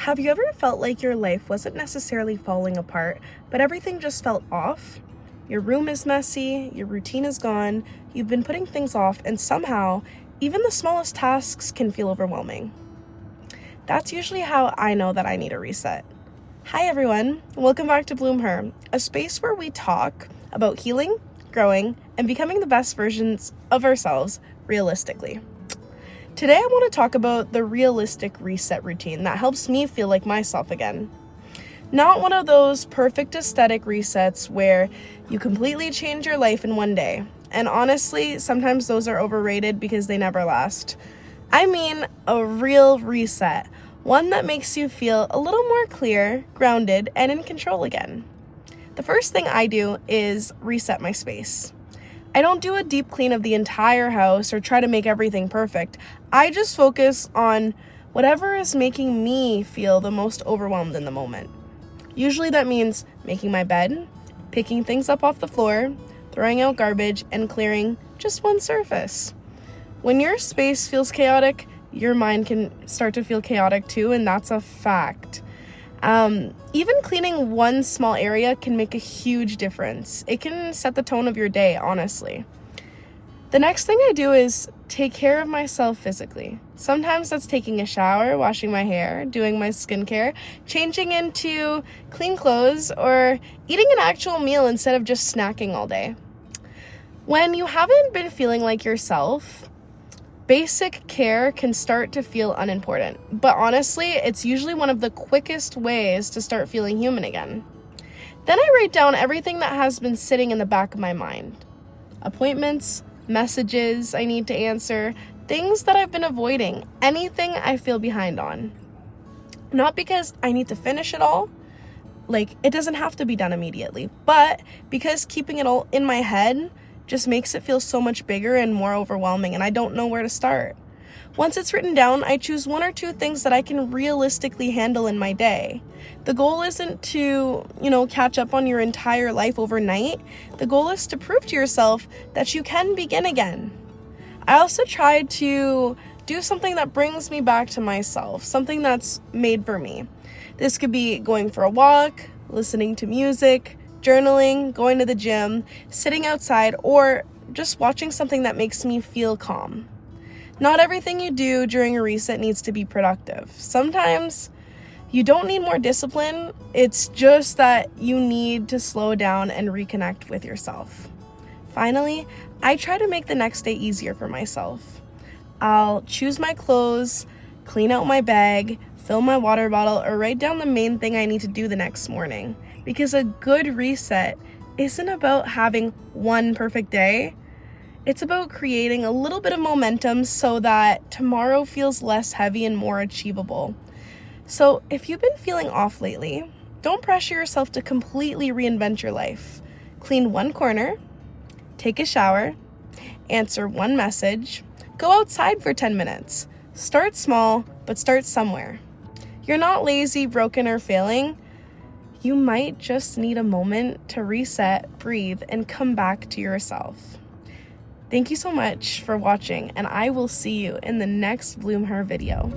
Have you ever felt like your life wasn't necessarily falling apart, but everything just felt off? Your room is messy, your routine is gone, you've been putting things off, and somehow, even the smallest tasks can feel overwhelming. That's usually how I know that I need a reset. Hi everyone, welcome back to Bloom Her, a space where we talk about healing, growing, and becoming the best versions of ourselves realistically. Today I want to talk about the realistic reset routine that helps me feel like myself again. Not one of those perfect aesthetic resets where you completely change your life in one day. And honestly, sometimes those are overrated because they never last. I mean a real reset, one that makes you feel a little more clear, grounded, and in control again. The first thing I do is reset my space. I don't do a deep clean of the entire house or try to make everything perfect. I just focus on whatever is making me feel the most overwhelmed in the moment. Usually that means making my bed, picking things up off the floor, throwing out garbage, and clearing just one surface. When your space feels chaotic, your mind can start to feel chaotic too, and that's a fact. Even cleaning one small area can make a huge difference. It can set the tone of your day, honestly. The next thing I do is take care of myself physically. Sometimes that's taking a shower, washing my hair, doing my skincare, changing into clean clothes, or eating an actual meal instead of just snacking all day. When you haven't been feeling like yourself, basic care can start to feel unimportant, but honestly, it's usually one of the quickest ways to start feeling human again. Then I write down everything that has been sitting in the back of my mind. Appointments, messages I need to answer, things that I've been avoiding, anything I feel behind on. Not because I need to finish it all, it doesn't have to be done immediately, but because keeping it all in my head just makes it feel so much bigger and more overwhelming, and I don't know where to start. Once it's written down, I choose one or two things that I can realistically handle in my day. The goal isn't to, catch up on your entire life overnight. The goal is to prove to yourself that you can begin again. I also try to do something that brings me back to myself, something that's made for me. This could be going for a walk, listening to music, journaling, going to the gym, sitting outside, or just watching something that makes me feel calm. Not everything you do during a reset needs to be productive. Sometimes you don't need more discipline. It's just that you need to slow down and reconnect with yourself. Finally, I try to make the next day easier for myself. I'll choose my clothes, clean out my bag, fill my water bottle, or write down the main thing I need to do the next morning. Because a good reset isn't about having one perfect day. It's about creating a little bit of momentum so that tomorrow feels less heavy and more achievable. So if you've been feeling off lately, don't pressure yourself to completely reinvent your life. Clean one corner, take a shower, answer one message, go outside for 10 minutes. Start small, but start somewhere. You're not lazy, broken, or failing. You might just need a moment to reset, breathe, and come back to yourself. Thank you so much for watching, and I will see you in the next Bloom Her video.